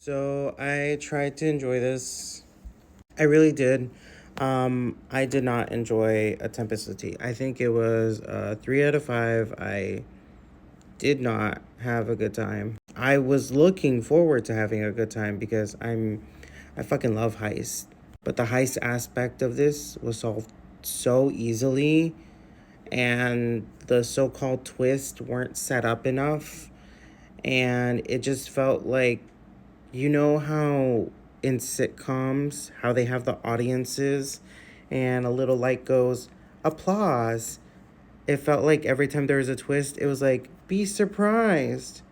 So I tried to enjoy this. I really did. I did not enjoy A Tempest of Tea. I think it was 3 out of 5. I did not have a good time. I was looking forward to having a good time because I fucking love heist. But the heist aspect of this was solved so easily, and the so-called twist weren't set up enough, and it just felt like, you know how in sitcoms, how they have the audiences and a little light goes, applause. It felt like every time there was a twist, it was like, be surprised,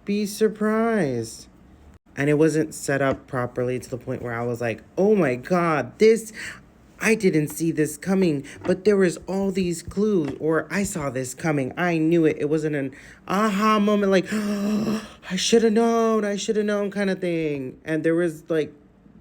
be surprised. And it wasn't set up properly to the point where I was like, oh my God, I didn't see this coming, but there was all these clues, or I saw this coming. I knew it. It wasn't an aha moment like, oh, I should have known kind of thing. And there was like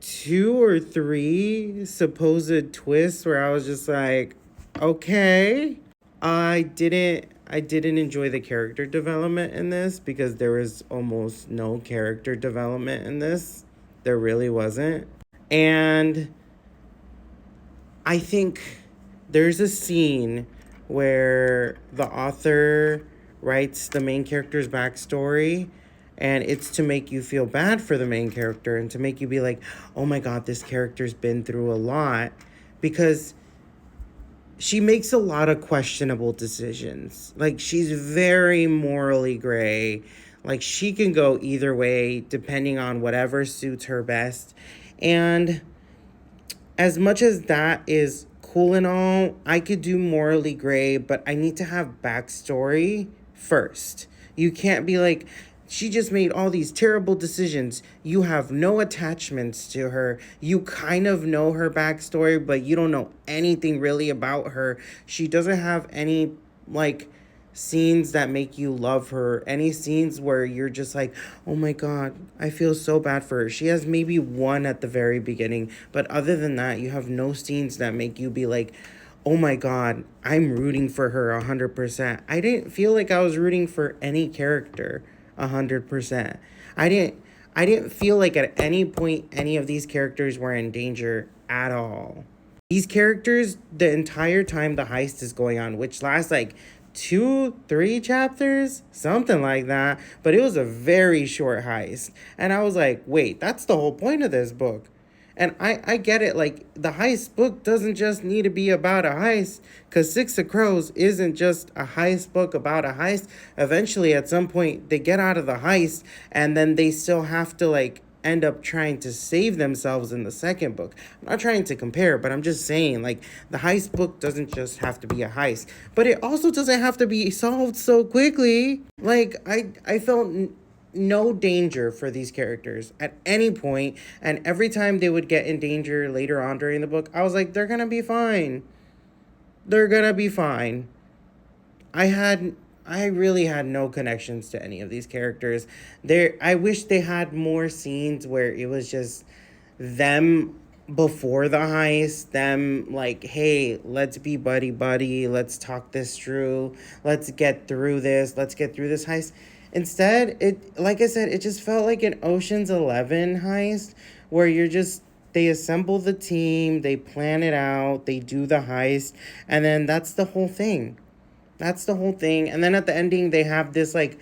2 or 3 supposed twists where I was just like, okay. I didn't enjoy the character development in this because there was almost no character development in this. There really wasn't. And I think there's a scene where the author writes the main character's backstory, and it's to make you feel bad for the main character and to make you be like, oh my God, this character's been through a lot, because she makes a lot of questionable decisions. Like, she's very morally gray. Like, she can go either way depending on whatever suits her best. And as much as that is cool and all, I could do morally gray, but I need to have backstory first. You can't be like, she just made all these terrible decisions. You have no attachments to her. You kind of know her backstory, but you don't know anything really about her. She doesn't have any, like, scenes that make you love her, any scenes where you're just like, oh my God, I feel so bad for her. She has maybe one at the very beginning, but other than that, you have no scenes that make you be like, oh my God, I'm rooting for her 100%. I didn't feel like I was rooting for any character 100%. I didn't feel like at any point any of these characters were in danger at all. These characters, the entire time the heist is going on, which lasts like 2, 3 chapters, something like that, but it was a very short heist. And I was like, wait, that's the whole point of this book. And I get it, like, the heist book doesn't just need to be about a heist, because Six of Crows isn't just a heist book about a heist. Eventually, at some point, they get out of the heist, and then they still have to, like, end up trying to save themselves in the second book. I'm not trying to compare, but I'm just saying, like, the heist book doesn't just have to be a heist, but it also doesn't have to be solved so quickly. Like, I felt no danger for these characters at any point, and every time they would get in danger later on during the book, I was like, they're gonna be fine. They're gonna be fine. I really had no connections to any of these characters. I wish they had more scenes where it was just them before the heist, them like, hey, let's be buddy buddy, let's talk this through, let's get through this heist. Instead, it, like I said, it just felt like an Ocean's 11 heist where they assemble the team, they plan it out, they do the heist, and then that's the whole thing. That's the whole thing. And then at the ending, they have this like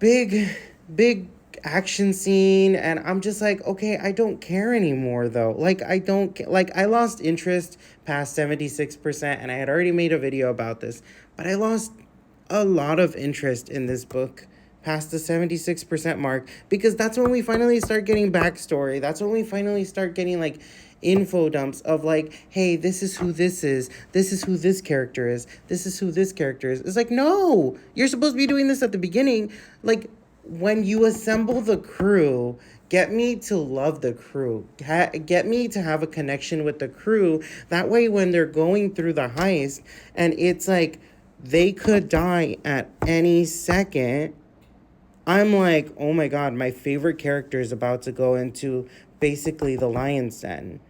big, big action scene. And I'm just like, okay, I don't care anymore though. Like, I lost interest past 76%. And I had already made a video about this, but I lost a lot of interest in this book past the 76% mark, because that's when we finally start getting backstory. That's when we finally start getting like info dumps of like, hey, this is who this is. This is who this character is. This is who this character is. It's like, no, you're supposed to be doing this at the beginning. Like, when you assemble the crew, get me to love the crew. Get me to have a connection with the crew. That way, when they're going through the heist and it's like they could die at any second, I'm like, oh my God, my favorite character is about to go into basically the lion's den.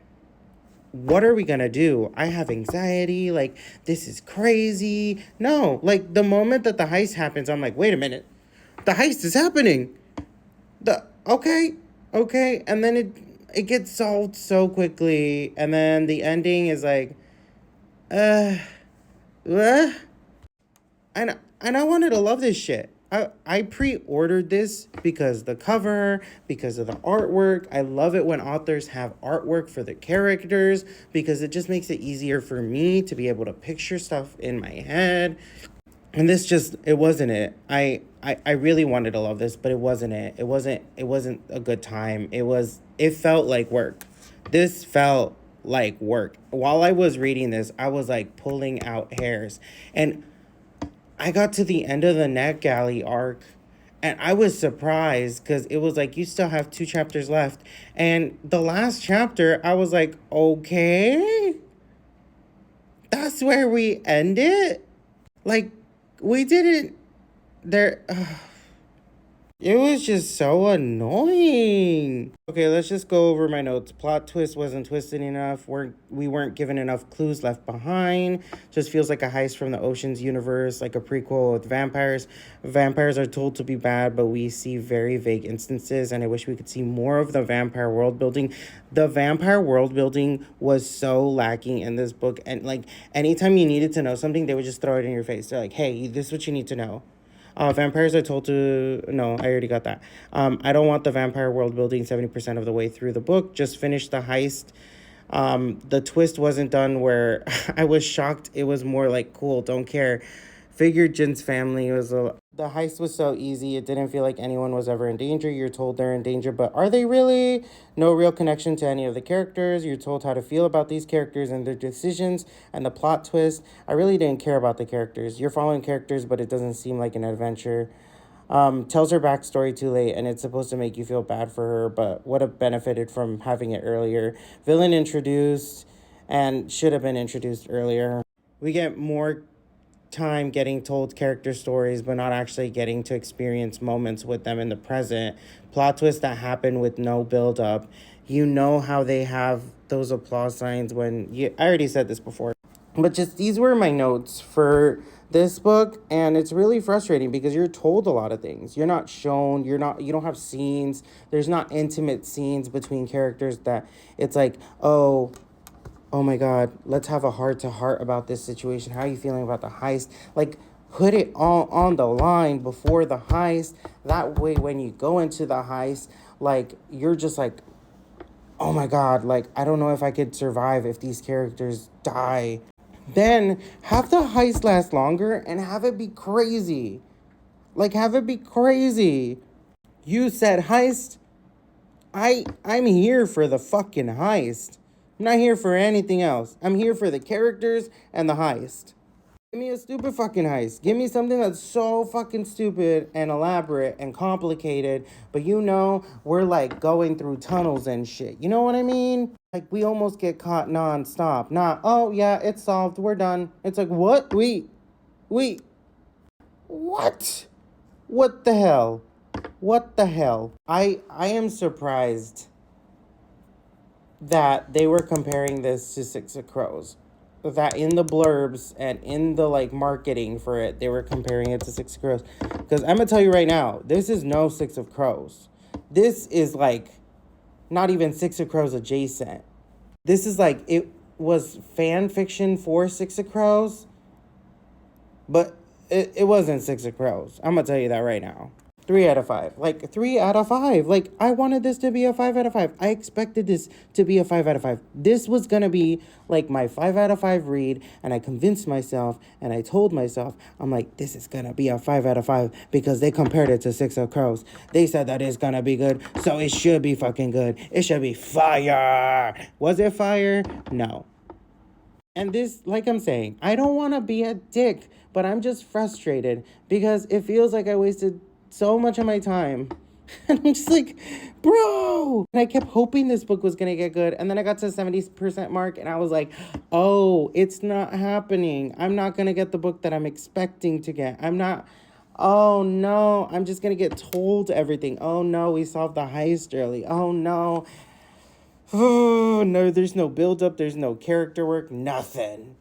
What are we gonna do? I have anxiety. Like, this is crazy. No, like, the moment that the heist happens, I'm like, wait a minute. The heist is happening. Okay. Okay, and then it gets solved so quickly, and then the ending is like, uh, uh and I wanted to love this shit. I pre-ordered this because the cover, because of the artwork. I love it when authors have artwork for the characters because it just makes it easier for me to be able to picture stuff in my head. And this just it wasn't it. I really wanted to love this, but it wasn't it. It wasn't a good time. It felt like work. This felt like work. While I was reading this, I was like pulling out hairs. And I got to the end of the NetGalley arc and I was surprised because it was like you still have 2 chapters left. And the last chapter, I was like, okay, that's where we end it. Like, we didn't. There. It was just so annoying. Okay, let's just go over my notes. Plot twist wasn't twisted enough. We weren't given enough clues left behind. Just feels like a heist from the Ocean's universe, like a prequel with vampires. Vampires are told to be bad, but we see very vague instances, and I wish we could see more of the vampire world building. The vampire world building was so lacking in this book, and like anytime you needed to know something, they would just throw it in your face. They're like, "Hey, this is what you need to know." Vampires are told to. No, I already got that. I don't want the vampire world building 70% of the way through the book. Just finish the heist. The twist wasn't done where I was shocked. It was more like, cool, don't care. Figured Jin's family was a. The heist was so easy. It didn't feel like anyone was ever in danger. You're told they're in danger, but are they really? No real connection to any of the characters. You're told how to feel about these characters and their decisions and the plot twist. I really didn't care about the characters. You're following characters, but it doesn't seem like an adventure. Tells her backstory too late, and it's supposed to make you feel bad for her, but would have benefited from having it earlier. Villain introduced and should have been introduced earlier. We get more time getting told character stories but not actually getting to experience moments with them in the present. Plot twists that happen with no build up. You know how they have those applause signs when you I already said this before. But just these were my notes for this book, and it's really frustrating because you're told a lot of things. You're not shown, you don't have scenes. There's not intimate scenes between characters that it's like, oh my God, let's have a heart to heart about this situation. How are you feeling about the heist? Like, put it all on the line before the heist. That way, when you go into the heist, like, you're just like, oh my God, like, I don't know if I could survive if these characters die. Then have the heist last longer and have it be crazy. Like, have it be crazy. You said heist. I'm here for the fucking heist. I'm not here for anything else. I'm here for the characters and the heist. Give me a stupid fucking heist. Give me something that's so fucking stupid and elaborate and complicated, but we're like going through tunnels and shit. You know what I mean? Like, we almost get caught nonstop. Not, oh yeah, it's solved, we're done. It's like, what? Wait, what? What the hell? What the hell? I am surprised that they were comparing this to Six of Crows. That in the blurbs and in the like marketing for it, they were comparing it to Six of Crows. Because I'm gonna tell you right now, this is no Six of Crows. This is like not even Six of Crows adjacent. This is like it was fan fiction for Six of Crows, but it wasn't Six of Crows. I'm gonna tell you that right now. 3 out of 5. Like 3 out of 5. Like, I wanted this to be a 5 out of 5. I expected this to be a 5 out of 5. This was gonna be like my 5 out of 5 read, and I convinced myself and I told myself, I'm like, this is gonna be a 5 out of 5 because they compared it to Six of Crows. They said that it's gonna be good, so it should be fucking good. It should be fire. Was it fire? No. And this, like I'm saying, I don't want to be a dick, but I'm just frustrated because it feels like I wasted so much of my time. And I'm just like, bro. And I kept hoping this book was going to get good. And then I got to the 70% mark and I was like, oh, it's not happening. I'm not going to get the book that I'm expecting to get. Oh no, I'm just going to get told everything. Oh no, we solved the heist early. Oh no. Oh no, there's no build up. There's no character work. Nothing.